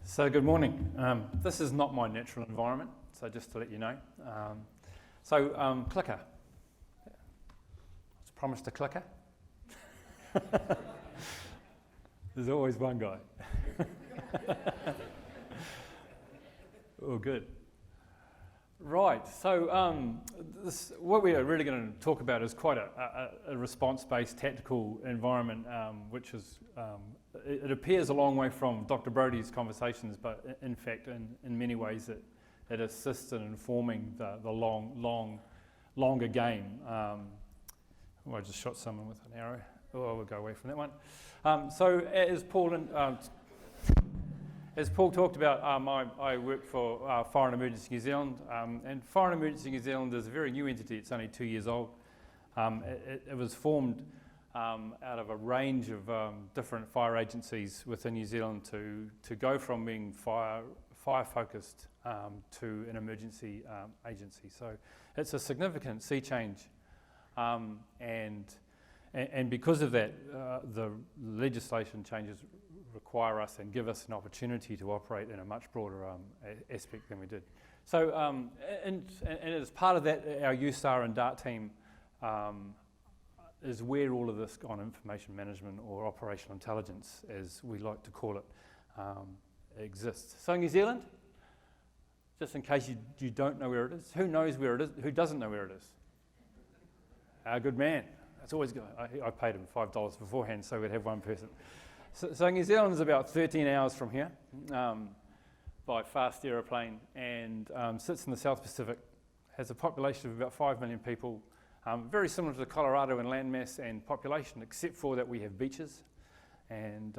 So good morning. This is not my natural environment, so just to let you know. Clicker. It's promised a clicker. There's always one guy. Oh, good. Right, so what we are really going to talk about is quite a response-based tactical environment, which is, it appears a long way from Dr. Brody's conversations, but in fact, in many ways, it assists in informing the longer game. I just shot someone with an arrow. Oh, we'll go away from that one. As Paul talked about, I work for Fire and Emergency New Zealand, and Fire and Emergency New Zealand is a very new entity. It's only 2 years old. It was formed out of a range of different fire agencies within New Zealand to go from being fire-focused to an emergency agency. So it's a significant sea change, and because of that, the legislation changes require us and give us an opportunity to operate in a much broader aspect than we did. So, and as part of that, our USAR and DIT team is where all of this on information management or operational intelligence, as we like to call it, exists. So New Zealand, just in case you don't know where it is, who knows where it is, who doesn't know where it is? Our good man. It's always good. I paid him $5 beforehand, so we'd have one person. So New Zealand is about 13 hours from here by fast aeroplane, and sits in the South Pacific, has a population of about 5 million people, very similar to Colorado in landmass and population, except for that we have beaches, and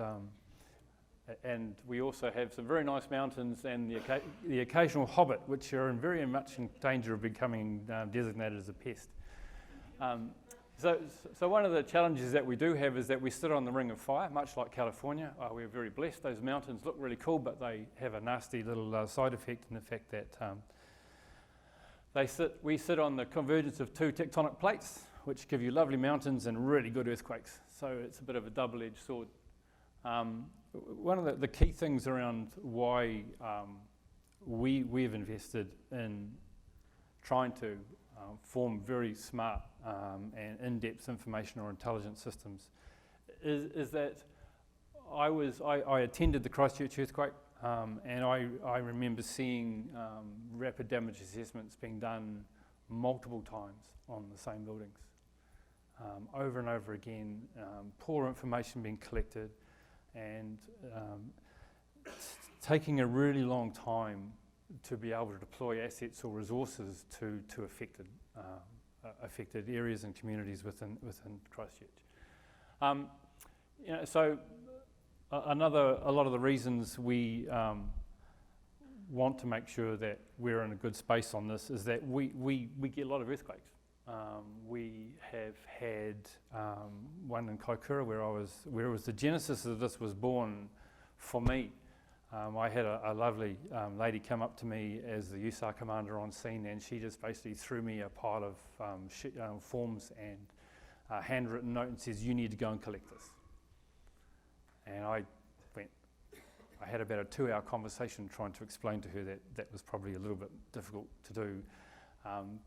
we also have some very nice mountains and the occasional hobbit, which are very much in danger of becoming designated as a pest. So one of the challenges that we do have is that we sit on the ring of fire, much like California. We're very blessed. Those mountains look really cool, but they have a nasty little side effect in the fact that we sit on the convergence of two tectonic plates, which give you lovely mountains and really good earthquakes. So it's a bit of a double-edged sword. One of the key things around why we've invested in trying to form very smart and in-depth information or intelligence systems is that I attended the Christchurch earthquake, and I remember seeing rapid damage assessments being done multiple times on the same buildings, over and over again, poor information being collected, and taking a really long time to be able to deploy assets or resources to affected areas and communities within Christchurch. So a lot of the reasons we want to make sure that we're in a good space on this is that we get a lot of earthquakes. We have had one in Kaikoura where it was the genesis of this was born for me. I had a lovely lady come up to me as the USAR commander on scene, and she just basically threw me a pile of forms and a handwritten note and says, "You need to go and collect this." And I had about a 2-hour conversation trying to explain to her that was probably a little bit difficult to do,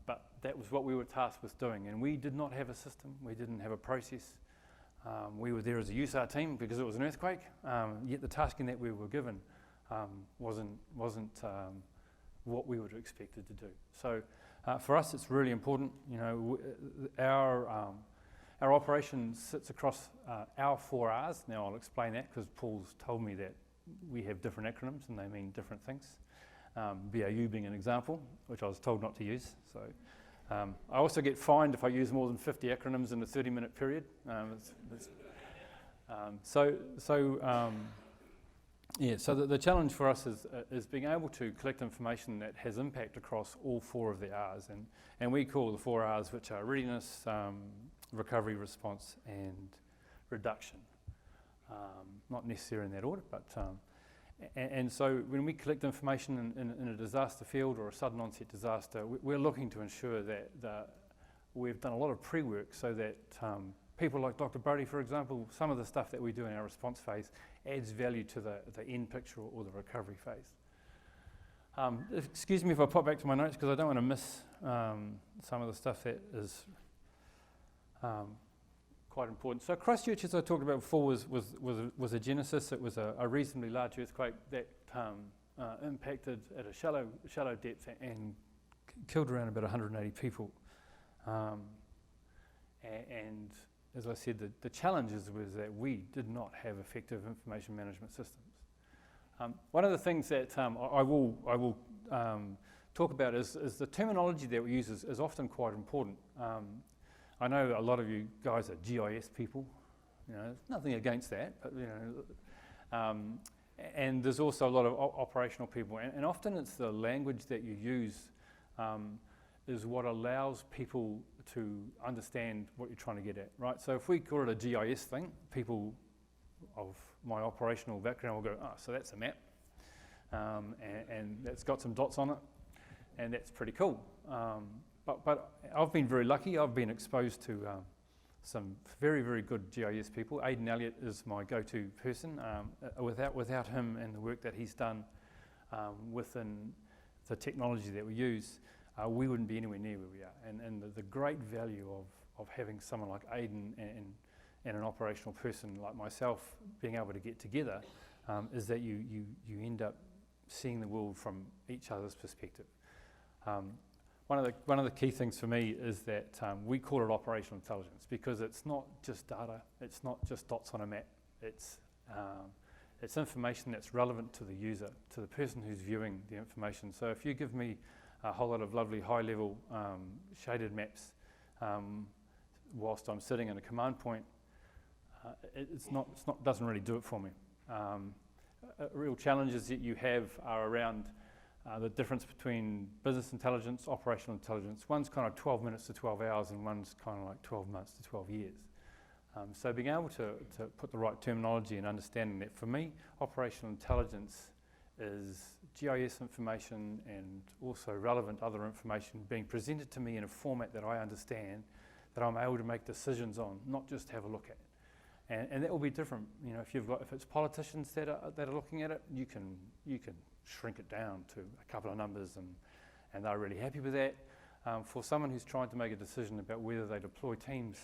but that was what we were tasked with doing, and we did not have a system, we didn't have a process. We were there as a USAR team because it was an earthquake, yet the tasking that we were given wasn't what we were expected to do. So for us, it's really important. Our operation sits across our 4 Rs. Now I'll explain that because Paul's told me that we have different acronyms and they mean different things. BAU being an example, which I was told not to use. So. I also get fined if I use more than 50 acronyms in a 30-minute period. So the challenge for us is being able to collect information that has impact across all 4 of the Rs, and we call the 4 Rs, which are readiness, recovery, response, and reduction. Not necessarily in that order, but and so when we collect information in a disaster field or a sudden onset disaster, we're looking to ensure that we've done a lot of pre-work so that people like Dr. Brody, for example, some of the stuff that we do in our response phase adds value to the end picture or the recovery phase. Excuse me if I pop back to my notes because I don't want to miss some of the stuff that is quite important. So Christchurch, as I talked about before, was a genesis. It was a reasonably large earthquake that impacted at a shallow depth and killed around about 180 people. And as I said, the challenges was that we did not have effective information management systems. One of the things that I will talk about is the terminology that we use is often quite important. I know a lot of you guys are GIS people. You know, nothing against that, but you know, and there's also a lot of operational people, and often it's the language that you use is what allows people to understand what you're trying to get at, right? So if we call it a GIS thing, people of my operational background will go, oh, so that's a map, and that's got some dots on it, and that's pretty cool. But I've been very lucky. I've been exposed to some very, very good GIS people. Aidan Elliott is my go-to person. Without him and the work that he's done within the technology that we use, we wouldn't be anywhere near where we are. And the great value of having someone like Aidan and an operational person like myself being able to get together is that you end up seeing the world from each other's perspective. One of the key things for me is that we call it operational intelligence because it's not just data, it's not just dots on a map, it's information that's relevant to the user, to the person who's viewing the information. So if you give me a whole lot of lovely high-level shaded maps whilst I'm sitting in a command point, doesn't really do it for me. Real challenges that you have are around the difference between business intelligence, operational intelligence. One's kind of 12 minutes to 12 hours and one's kind of like 12 months to 12 years. So being able to put the right terminology and understanding that for me, operational intelligence is GIS information and also relevant other information being presented to me in a format that I understand, that I'm able to make decisions on, not just have a look at. And that will be different. You know, if it's politicians that are looking at it, you can shrink it down to a couple of numbers and they're really happy with that. For someone who's trying to make a decision about whether they deploy teams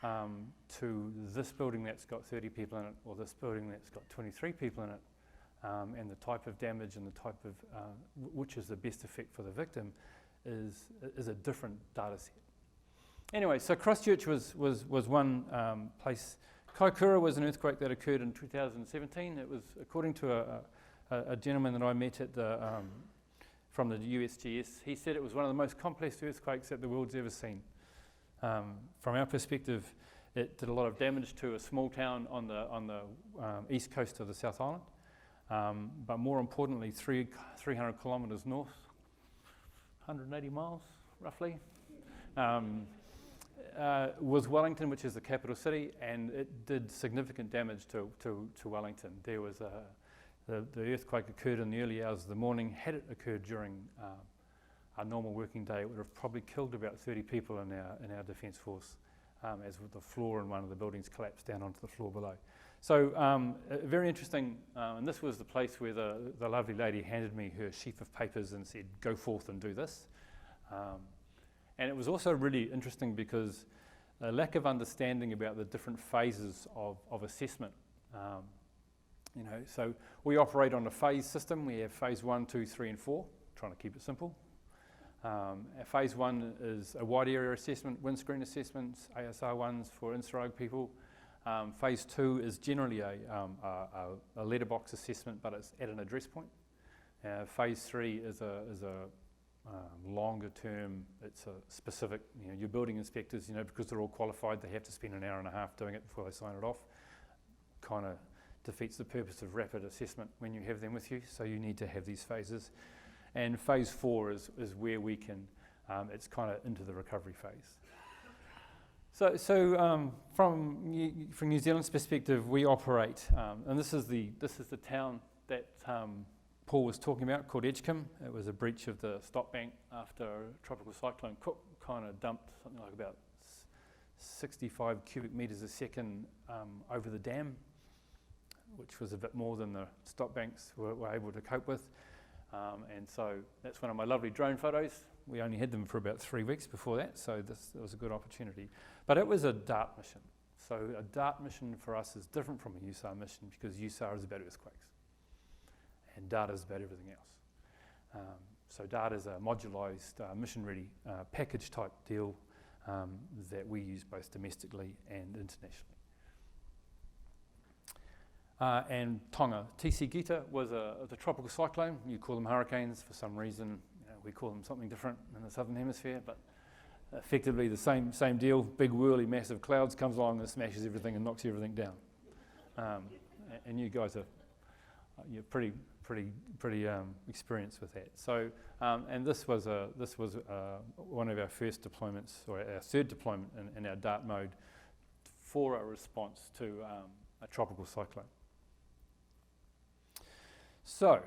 to this building that's got 30 people in it or this building that's got 23 people in it, and the type of damage and the type of which is the best effect for the victim is a different data set. Anyway, so Christchurch was one place. Kaikoura was an earthquake that occurred in 2017. It was, according to a gentleman that I met at from the USGS, he said it was one of the most complex earthquakes that the world's ever seen. From our perspective, it did a lot of damage to a small town on the east coast of the South Island, but more importantly, 300 kilometres north, 180 miles roughly, was Wellington, which is the capital city, and it did significant damage to Wellington. There was the earthquake occurred in the early hours of the morning. Had it occurred during a normal working day, it would have probably killed about 30 people in our defence force, as the floor in one of the buildings collapsed down onto the floor below. So very interesting, and this was the place where the lovely lady handed me her sheaf of papers and said, go forth and do this. And it was also really interesting because a lack of understanding about the different phases of assessment. You know, so we operate on a phase system. We have phase 1, 2, 3, and 4, trying to keep it simple. Phase 1 is a wide area assessment, windscreen assessments, ASR ones for INSAROG people. Phase 2 is generally a letterbox assessment, but it's at an address point. Phase 3 is a longer term. It's a specific, you know, your building inspectors, you know, because they're all qualified, they have to spend an hour and a half doing it before they sign it off. Kind of defeats the purpose of rapid assessment when you have them with you, so you need to have these phases. And phase 4 is where we can, it's kind of into the recovery phase. So from New Zealand's perspective, we operate, and this is the town that Paul was talking about, called Edgecombe. It was a breach of the stop bank after Tropical Cyclone Cook kind of dumped something like about 65 cubic metres a second over the dam. which was a bit more than the stop banks were able to cope with. And so that's one of my lovely drone photos. We only had them for about 3 weeks before that, so this was a good opportunity. But it was a DART mission. So a DART mission for us is different from a USAR mission because USAR is about earthquakes and DART is about everything else. So DART is a modularised, mission-ready package type deal that we use both domestically and internationally. And Tonga. TC Gita was a tropical cyclone. You call them hurricanes for some reason. We call them something different in the southern hemisphere, but effectively the same deal. Big whirly massive clouds comes along and smashes everything and knocks everything down. And you guys you're pretty experienced with that. So and this was one of our first deployments, or our third deployment in our DART mode for a response to a tropical cyclone. So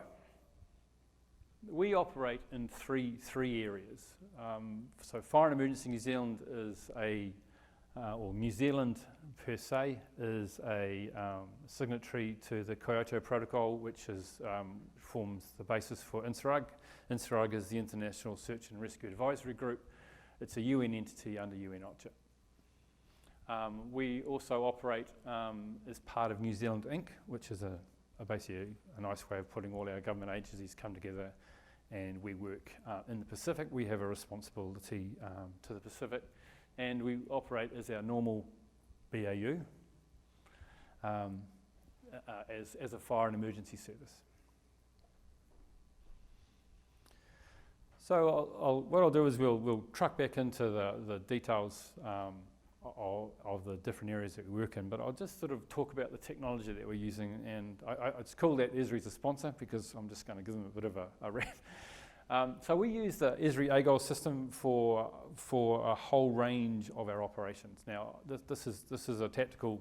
we operate in three areas. So Fire and Emergency New Zealand is or New Zealand per se is a signatory to the Kyoto Protocol, which forms the basis for INSARUG. INSARUG is the International Search and Rescue Advisory Group. It's a UN entity under UN OCHA. We also operate as part of New Zealand Inc., which is basically a nice way of putting all our government agencies come together, and we work in the Pacific. We have a responsibility to the Pacific, and we operate as our normal BAU as a fire and emergency service. So what I'll do is we'll truck back into the details of the different areas that we work in, but I'll just sort of talk about the technology that we're using, and it's cool that Esri's a sponsor because I'm just going to give them a bit of a rant. So we use the Esri AGOL system for a whole range of our operations. Now this is a tactical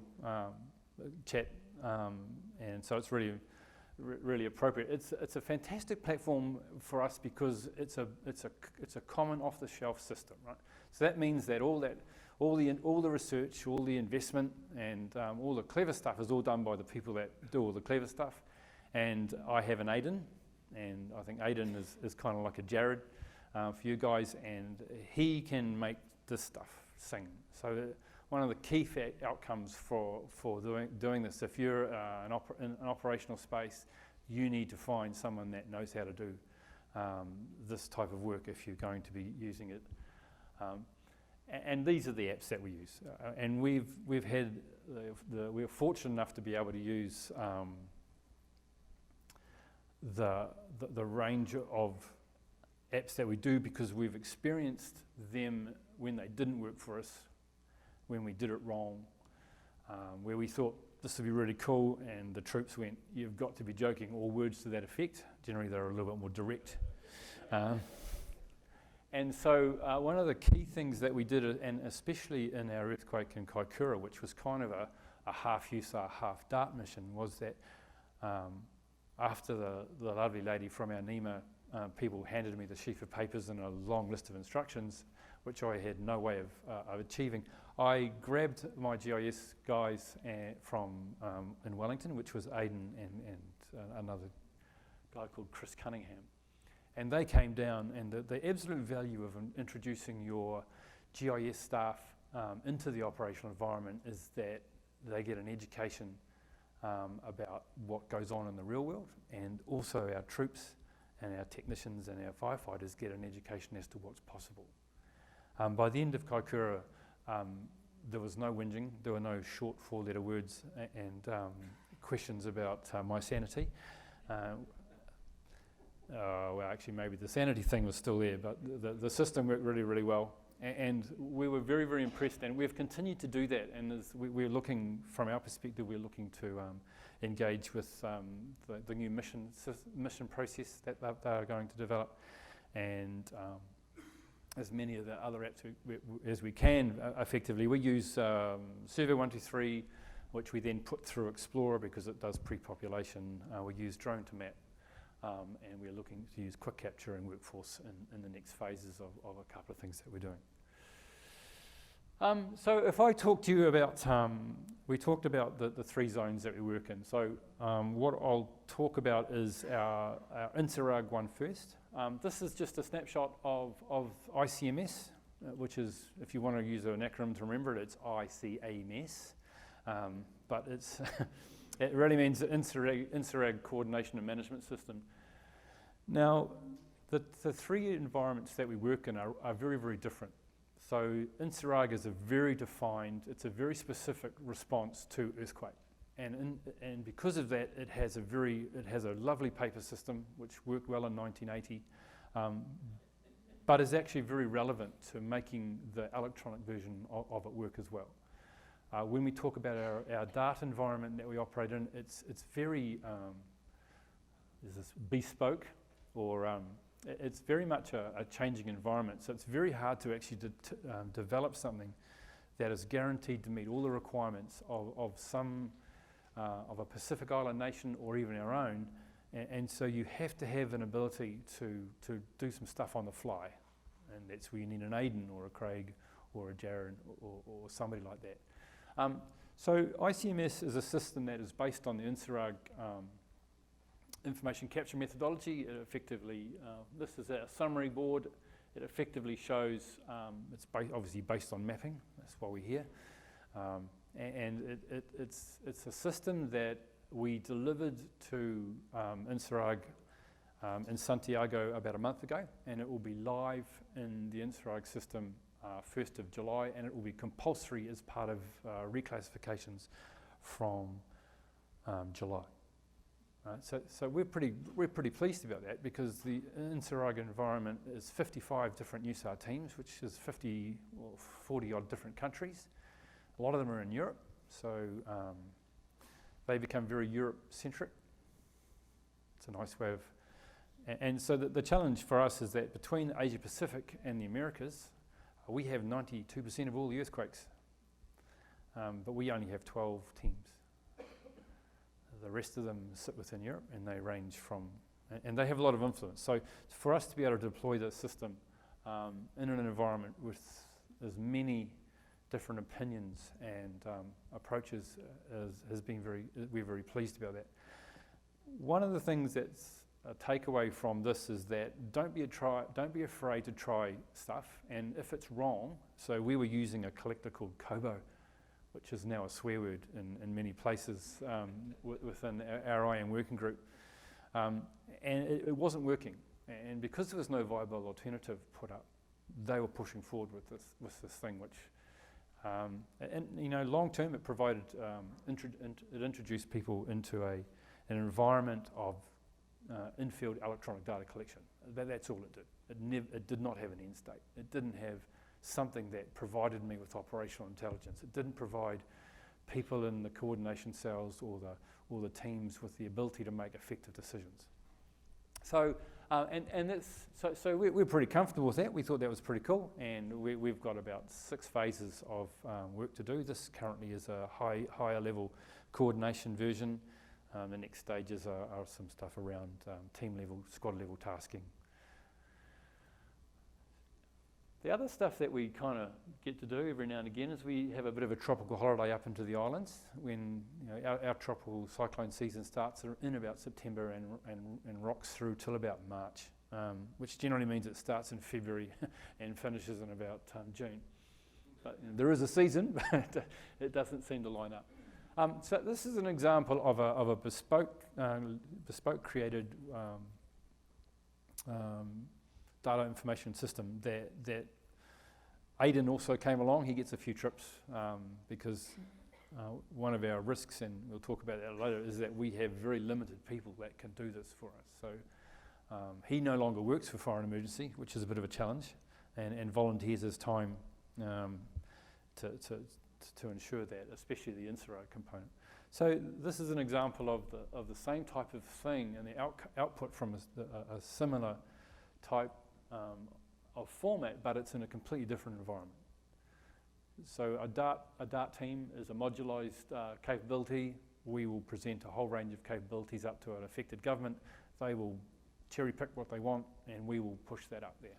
chat, and so it's really appropriate. It's a fantastic platform for us because it's a common off-the-shelf system, right? So that means that all the research, all the investment, and all the clever stuff is all done by the people that do all the clever stuff. And I have an Aiden, and I think Aiden is kind of like a Jared for you guys, and he can make this stuff sing. So one of the key outcomes for doing this, if you're in an operational space, you need to find someone that knows how to do this type of work if you're going to be using it. And these are the apps that we use, and we're fortunate enough to be able to use the range of apps that we do because we've experienced them when they didn't work for us, when we did it wrong, where we thought this would be really cool, and the troops went, "You've got to be joking," or words to that effect. Generally, they're a little bit more direct. And so one of the key things that we did, and especially in our earthquake in Kaikoura, which was kind of a half USAR, half DART mission, was that after the lovely lady from our NEMA people handed me the sheaf of papers and a long list of instructions, which I had no way of achieving, I grabbed my GIS guys from in Wellington, which was Aidan and another guy called Chris Cunningham. And they came down, and the absolute value of introducing your GIS staff into the operational environment is that they get an education about what goes on in the real world, and also our troops and our technicians and our firefighters get an education as to what's possible. By the end of Kaikoura, there was no whinging, there were no short 4-letter words and questions about my sanity. Well, actually, maybe the sanity thing was still there, but the system worked really, really well. And we were very, very impressed, and we've continued to do that. And we're looking, from our perspective, we're looking to engage with the new mission process that they are going to develop, and as many of the other apps as we can effectively. We use Server 123, which we then put through Explorer because it does pre-population. We use Drone to Map. And we're looking to use quick capture and workforce in the next phases of a couple of things that we're doing. So if I talk to you about, we talked about the three zones that we work in. So what I'll talk about is our Interrog one first. This is just a snapshot of ICMS, which is, if you want to use an acronym to remember it, it's ICMS. But it's it really means the Interrog Coordination and Management System. Now, the three environments that we work in are very, very different. So Interrog is a very defined, it's a very specific response to earthquake. And because of that, it has a lovely paper system which worked well in 1980, but is actually very relevant to making the electronic version of it work as well. When we talk about our DIT environment that we operate in, it's very is this bespoke, or it's very much a changing environment. So it's very hard to actually develop something that is guaranteed to meet all the requirements of a Pacific Island nation or even our own. And so you have to have an ability to do some stuff on the fly. And that's where you need an Aidan or a Craig or a Jared or somebody like that. So ICMS is a system that is based on the Interrog information capture methodology. It effectively, this is our summary board. It effectively shows, it's obviously based on mapping, that's why we're here. And it's a system that we delivered to Interrog in Santiago about a month ago, and it will be live in the Interrog system 1st of July, and it will be compulsory as part of reclassifications from July. So we're pretty pleased about that, because the Interrog environment is 55 different USAR teams, which is 40 odd different countries. A lot of them are in Europe, so they become very Europe-centric. It's a nice way of, and so the challenge for us is that between Asia Pacific and the Americas, we have 92% of all the earthquakes, but we only have 12 teams. The rest of them sit within Europe, and they range from, and they have a lot of influence. So for us to be able to deploy this system in an environment with as many different opinions and approaches has been we're very pleased about that. One of the things that's a takeaway from this is that don't be afraid to try stuff, and if it's wrong, so we were using a collector called Kobo, which is now a swear word in many places within our IM working group. And it wasn't working. And because there was no viable alternative put up, they were pushing forward with this thing, which, and you know, long term it provided, it introduced people into an environment of in-field electronic data collection. That's all it did. It did not have an end state. It didn't have something that provided me with operational intelligence. It didn't provide people in the coordination cells or the teams with the ability to make effective decisions. So so we're pretty comfortable with that. We thought that was pretty cool, and we've got about 6 phases of work to do. This currently is a higher level coordination version. The next stages are some stuff around team level, squad level tasking. The other stuff that we kind of get to do every now and again is we have a bit of a tropical holiday up into the islands when, you know, our tropical cyclone season starts in about September and rocks through till about March, which generally means it starts in February and finishes in about June. But you know, there is a season, but it doesn't seem to line up. So this is an example of a bespoke created data information system that Aidan also came along. He gets a few trips because one of our risks, and we'll talk about that later, is that we have very limited people that can do this for us. So he no longer works for Fire and Emergency, which is a bit of a challenge, and volunteers his time to ensure that, especially the Interrog component. So this is an example of the same type of thing, and the output from a similar type of format, but it's in a completely different environment. So a DART team is a modularized capability. We will present a whole range of capabilities up to an affected government. They will cherry pick what they want, and we will push that up there.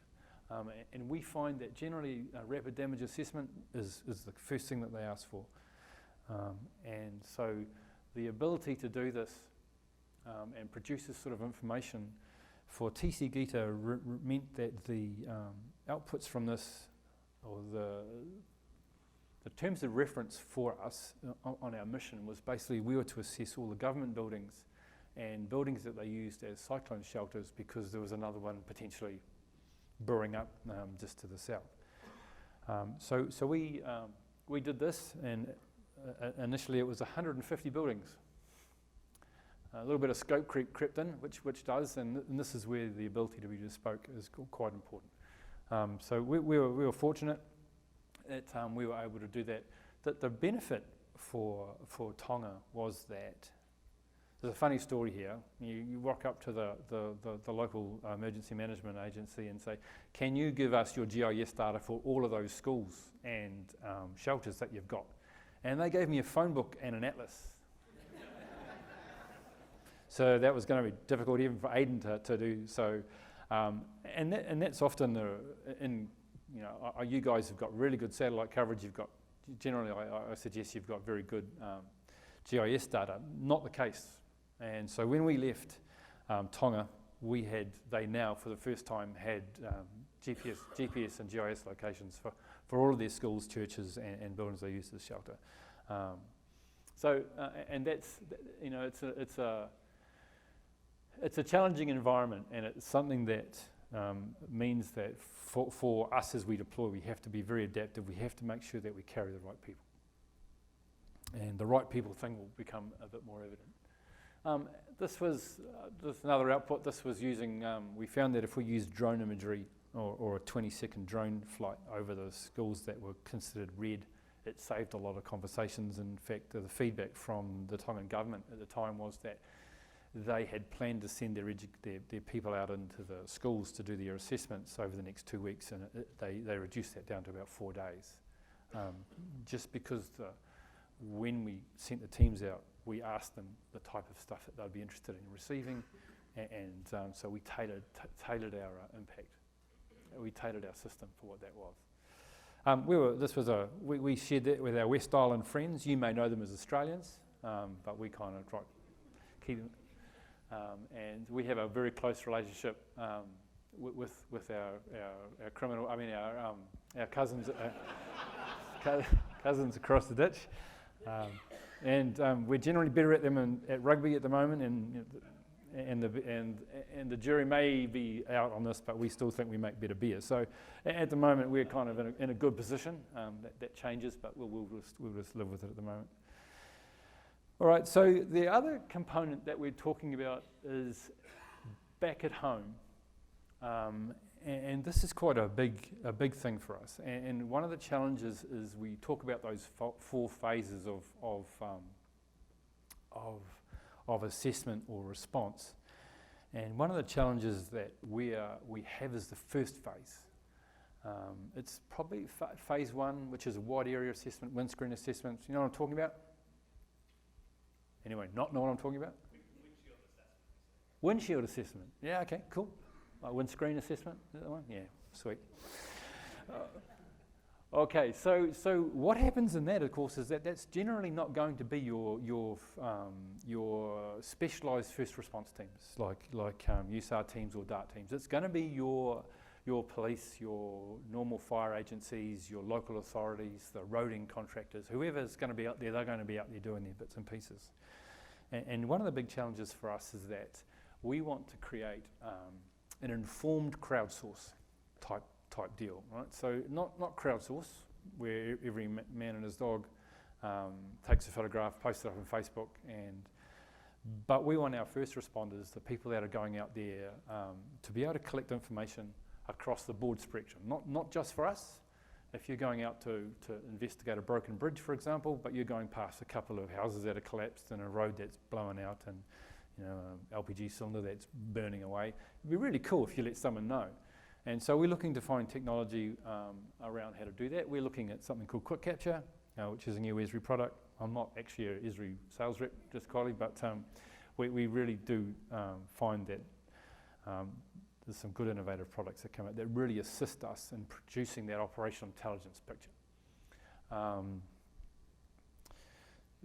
And we find that generally rapid damage assessment is the first thing that they ask for. And so the ability to do this and produce this sort of information for TC Gita meant that the outputs from this, or the terms of reference for us on our mission was basically we were to assess all the government buildings and buildings that they used as cyclone shelters, because there was another one potentially brewing up just to the south. So we did this, and initially it was 150 buildings. A little bit of scope creep crept in, which does, and this is where the ability to be bespoke is quite important. So we were fortunate that we were able to do that. The benefit for Tonga was that there's a funny story here. You walk up to the local emergency management agency and say, can you give us your GIS data for all of those schools and shelters that you've got? And they gave me a phone book and an atlas. So that was going to be difficult even for Aiden to do so. And that's often, you guys have got really good satellite coverage. You've got, generally I suggest you've got very good GIS data. Not the case. And so when we left Tonga, they now for the first time had GPS and GIS locations for all of their schools, churches and buildings they use as shelter. And that's, it's a challenging environment, and it's something that means that for us as we deploy, we have to be very adaptive. We have to make sure that we carry the right people. And the right people thing will become a bit more evident. This was just another output. This was using, we found that if we used drone imagery or a 20-second drone flight over the schools that were considered red, it saved a lot of conversations. In fact, the feedback from the Tongan government at the time was that they had planned to send their people out into the schools to do their assessments over the next 2 weeks, and they reduced that down to about 4 days. Just because when we sent the teams out, we asked them the type of stuff that they'd be interested in receiving, and so we tailored our impact. We tailored our system for what that was. We shared that with our West Island friends. You may know them as Australians, but we kind of try keep them. And we have a very close relationship with our criminal. I mean our cousins, cousins across the ditch. And we're generally better at them at rugby at the moment, and the jury may be out on this, but we still think we make better beer. So at the moment we're kind of in a good position. That changes, but we'll just live with it at the moment. All right. So the other component that we're talking about is back at home, and this is quite a big thing for us. And one of the challenges is we talk about those 4 phases of assessment or response. And one of the challenges that we have is the first phase. It's probably phase 1, which is a wide area assessment, windscreen assessments. You know what I'm talking about? Anyway, not know what I'm talking about? Windshield assessment. Yeah, okay, cool. Windscreen assessment, is that the one? Yeah, sweet. Okay, so what happens in that, of course, is that's generally not going to be your specialised first response teams, like USAR teams or DART teams. It's going to be your police, your normal fire agencies, your local authorities, the roading contractors, whoever's going to be out there, they're going to be out there doing their bits and pieces. And one of the big challenges for us is that we want to create an informed crowdsource type deal, right? So not crowdsource, where every man and his dog takes a photograph, posts it up on Facebook, but we want our first responders, the people that are going out there, to be able to collect information across the board spectrum, not just for us. If you're going out to investigate a broken bridge, for example, but you're going past a couple of houses that are collapsed and a road that's blown out and LPG cylinder that's burning away, it'd be really cool if you let someone know. And so we're looking to find technology around how to do that. We're looking at something called Quick Capture, which is a new Esri product. I'm not actually a Esri sales rep, just quietly, but we really do find that there's some good innovative products that come out that really assist us in producing that operational intelligence picture.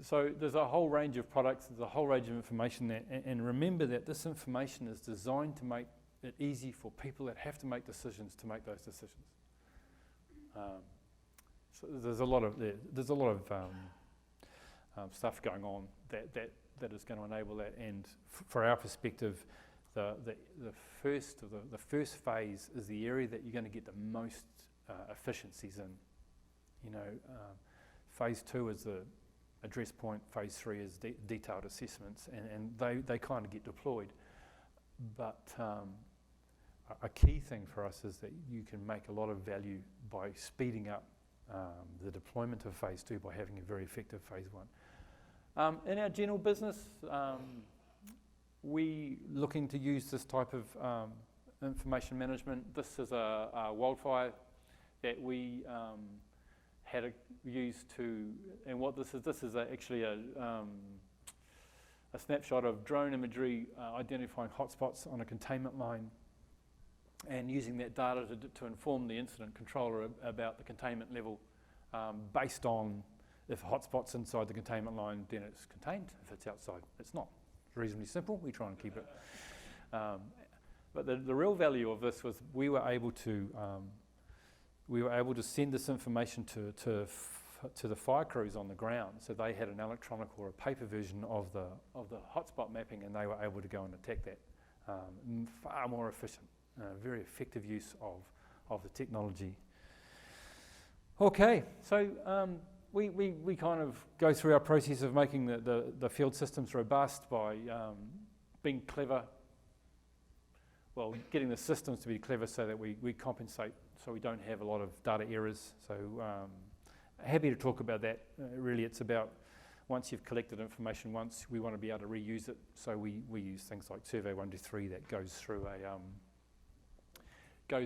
So there's a whole range of products, there's a whole range of information there, and remember that this information is designed to make it easy for people that have to make decisions to make those decisions. So there's a lot of stuff going on that is going to enable that, and for our perspective, the first phase is the area that you're going to get the most efficiencies in. You know, phase 2 is the address point, phase 3 is detailed assessments, and they kind of get deployed. But a key thing for us is that you can make a lot of value by speeding up the deployment of phase 2 by having a very effective phase 1. In our general business, we looking to use this type of information management. This is a wildfire that we had used to, and what this is actually a snapshot of drone imagery identifying hotspots on a containment line, and using that data to inform the incident controller about the containment level based on if a hotspot's inside the containment line, then it's contained. If it's outside, it's not. It's reasonably simple. We try and keep it. But the real value of this was we were able to send this information to the fire crews on the ground, so they had an electronic or a paper version of the hotspot mapping, and they were able to go and attack that. Far more efficient, very effective use of the technology. Okay, so we kind of go through our process of making the field systems robust by being clever. Well, getting the systems to be clever so that we compensate, so we don't have a lot of data errors. So happy to talk about that. Really, it's about once you've collected information once, we want to be able to reuse it. So we use things like Survey 123 that goes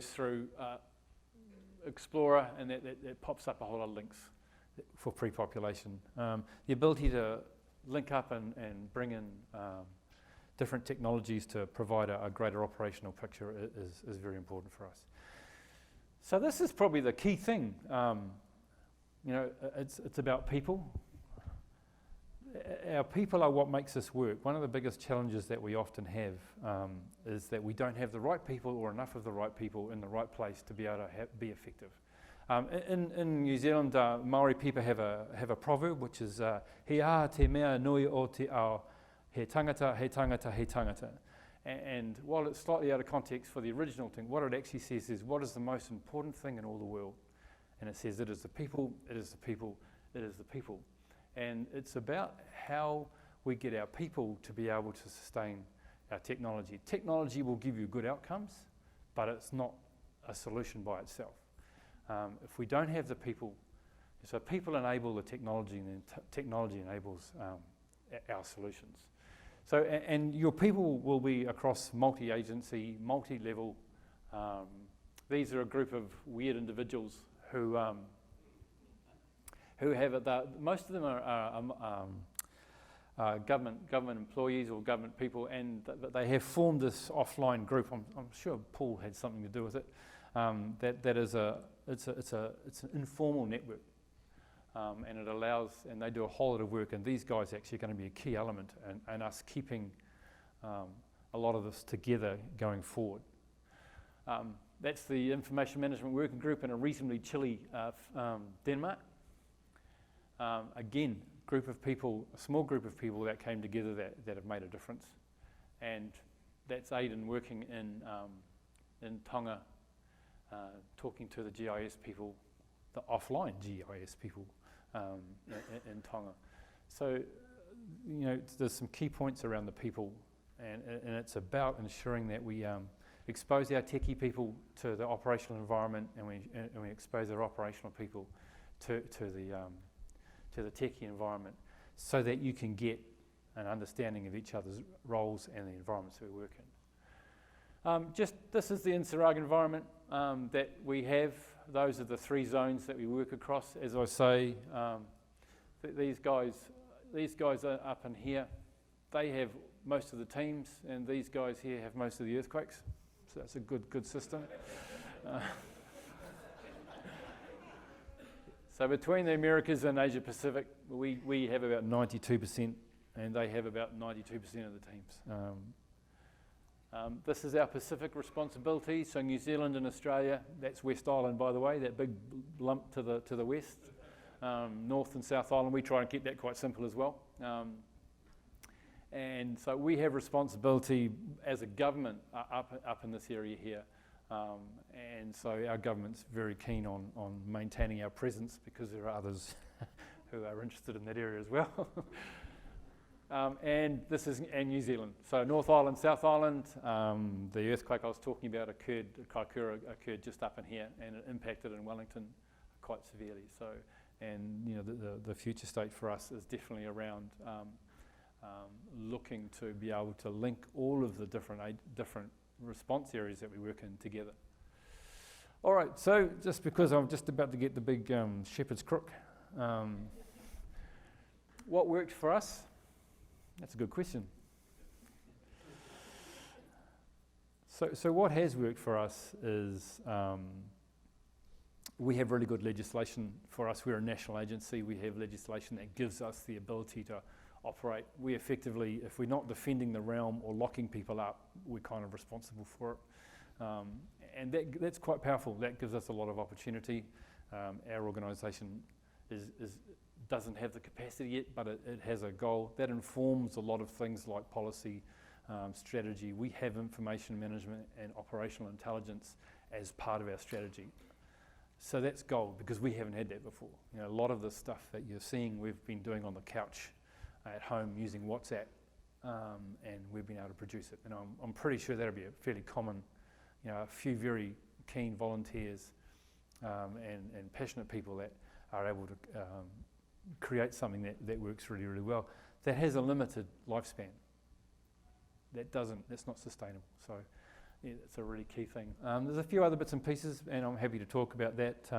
through Explorer, and that pops up a whole lot of links for pre-population. The ability to link up and bring in different technologies to provide a greater operational picture is very important for us. So this is probably the key thing. You know, it's about people. Our people are what makes us work. One of the biggest challenges that we often have is that we don't have the right people or enough of the right people in the right place to be able to be effective. In New Zealand, Maori people have a proverb which is he aha te mea nui o te ao, he tangata, he tangata, he tangata. And while it's slightly out of context for the original thing, what it actually says is, what is the most important thing in all the world? And it says, it is the people, it is the people, it is the people. And it's about how we get our people to be able to sustain our technology. Technology will give you good outcomes, but it's not a solution by itself. If we don't have the people, so people enable the technology, and then technology enables our solutions. So, and your people will be across multi-agency, multi-level. These are a group of weird individuals who have most of them are government employees or government people, and they have formed this offline group. I'm sure Paul had something to do with it. That is it's an informal network, and it allows, and they do a whole lot of work. And these guys are actually going to be a key element in us keeping a lot of this together going forward. That's the Information Management Working Group in a reasonably chilly Denmark. Again, group of people, a small group of people that came together that have made a difference, and that's Aidan working in Tonga, talking to the GIS people, the offline GIS people in Tonga. So, you know, there's some key points around the people, and it's about ensuring that we expose our techie people to the operational environment, and we expose our operational people to the techie environment, so that you can get an understanding of each other's roles and the environments we work in. This is the INSARAG environment that we have. Those are the 3 zones that we work across. As I say, these guys are up in here. They have most of the teams, and these guys here have most of the earthquakes. so that's a good system. So between the Americas and Asia Pacific, we have about 92%, and they have about 92% of the teams. This is our Pacific responsibility. So New Zealand and Australia, that's West Island, by the way, that big lump to the west. North and South Island, we try and keep that quite simple as well. And so we have responsibility as a government up in this area here. And so our government's very keen on maintaining our presence because there are others who are interested in that area as well. And this is New Zealand. So North Island, South Island, the earthquake I was talking about Kaikoura occurred just up in here, and it impacted in Wellington quite severely. So, and you know, the future state for us is definitely around looking to be able to link all of the different response areas that we work in together. All right, so just because I'm just about to get the big shepherd's crook, what worked for us? That's a good question. So what has worked for us is we have really good legislation for us. We're a national agency. We have legislation that gives us the ability to operate. We effectively, if we're not defending the realm or locking people up, we're kind of responsible for it. And that's quite powerful. That gives us a lot of opportunity. Our organisation doesn't have the capacity yet, but it has a goal. That informs a lot of things like policy, strategy. We have information management and operational intelligence as part of our strategy. So that's gold, because we haven't had that before. You know, a lot of the stuff that you're seeing, we've been doing on the couch at home using WhatsApp, and we've been able to produce it. And I'm pretty sure that'll be a fairly common, you know, a few very keen volunteers and passionate people that are able to create something that works really, really well. That has a limited lifespan. That's not sustainable. So yeah, it's a really key thing. There's a few other bits and pieces, and I'm happy to talk about that.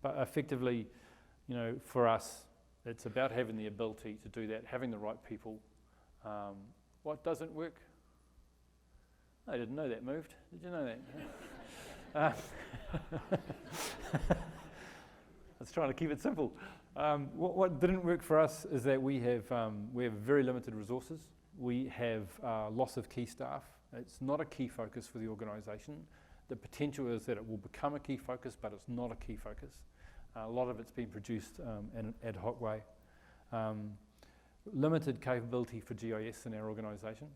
But effectively, you know, for us, it's about having the ability to do that, having the right people. What doesn't work? I didn't know that moved. Did you know that? I was trying to keep it simple. What didn't work for us is that we have very limited resources. We have loss of key staff. It's not a key focus for the organisation. The potential is that it will become a key focus, but it's not a key focus. A lot of it's been produced in an ad hoc way. Limited capability for GIS in our organisation.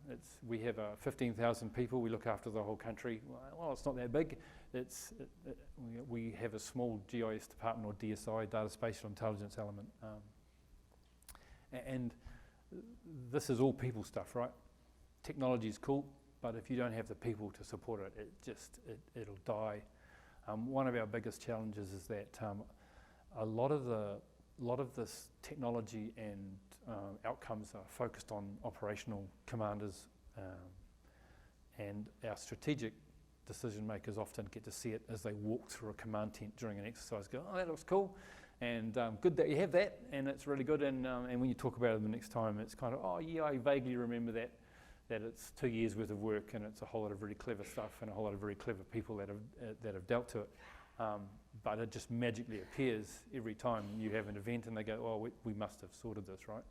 We have 15,000 people. We look after the whole country. Well, it's not that big. We have a small GIS department, or DSI, Data Spatial Intelligence element. And this is all people stuff, right? Technology is cool, but if you don't have the people to support it, it'll die. One of our biggest challenges is that a lot of this technology and outcomes are focused on operational commanders, and our strategic decision makers often get to see it as they walk through a command tent during an exercise. Go, oh, that looks cool, and good that you have that, and it's really good. And when you talk about it the next time, it's kind of, oh yeah, I vaguely remember that it's 2 years worth of work, and it's a whole lot of really clever stuff and a whole lot of very clever people that have dealt to it. But it just magically appears every time you have an event, and they go, oh, we must have sorted this, right?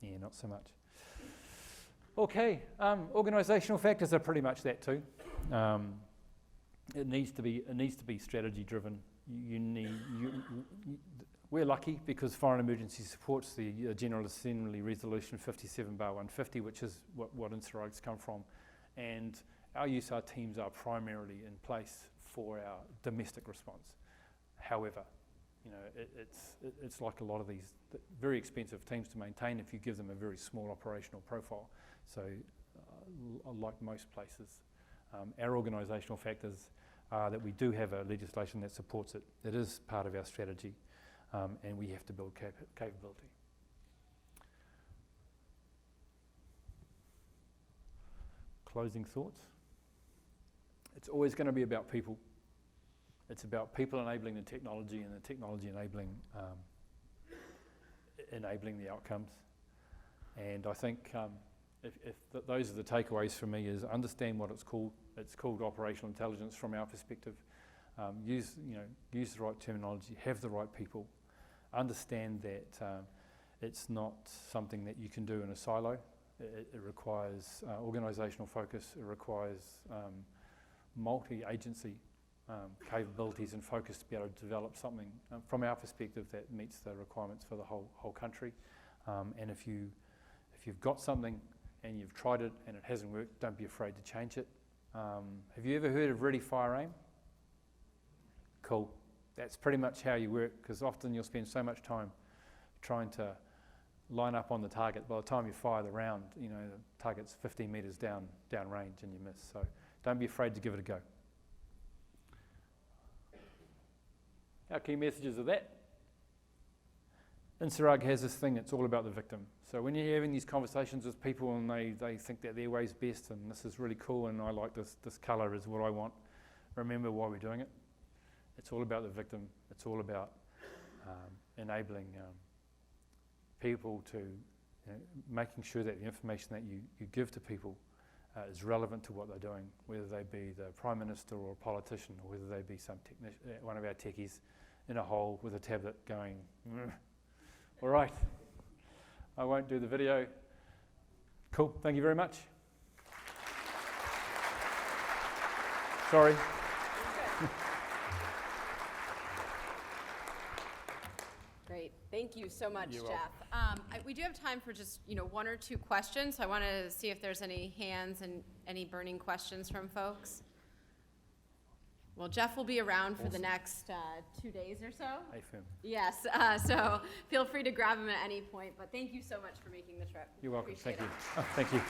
Yeah, not so much. Okay, organisational factors are pretty much that too. It needs to be strategy driven. We're lucky because Foreign Emergency supports the General Assembly Resolution 57/150, which is what Interrog's come from, and our USAR teams are primarily in place for our domestic response. However, you know, it's like a lot of these very expensive teams to maintain if you give them a very small operational profile. So, like most places, our organisational factors are that we do have a legislation that supports it. It is part of our strategy, and we have to build capability. Closing thoughts. It's always going to be about people. It's about people enabling the technology, and the technology enabling the outcomes. And I think those are the takeaways for me, is understand what it's called. It's called operational intelligence from our perspective. Use the right terminology, have the right people, understand that it's not something that you can do in a silo. It requires organisational focus. It requires multi-agency capabilities and focus to be able to develop something from our perspective that meets the requirements for the whole country. And if you've got something and you've tried it and it hasn't worked, don't be afraid to change it. Have you ever heard of Ready, Fire, Aim? Cool. That's pretty much how you work, because often you'll spend so much time trying to line up on the target. By the time you fire the round, the target's 15 metres down range and you miss. So don't be afraid to give it a go. Our key messages are that Interrog has this thing, it's all about the victim. So when you're having these conversations with people and they think that their way's best and this is really cool and I like this colour is what I want, remember why we're doing it. It's all about the victim. It's all about enabling people to, making sure that the information that you give to people is relevant to what they're doing, whether they be the Prime Minister or a politician, or whether they be some one of our techies in a hole with a tablet going, all right, I won't do the video. Cool, thank you very much. Sorry. Great, thank you so much, You're Jeff. We do have time for just one or two questions. So I want to see if there's any hands and any burning questions from folks. Well, Jeff will be around for the next 2 days or so. Hey, Finn. Yes, so feel free to grab him at any point. But thank you so much for making the trip. You're welcome. Appreciate Thank it. you. Oh, thank you.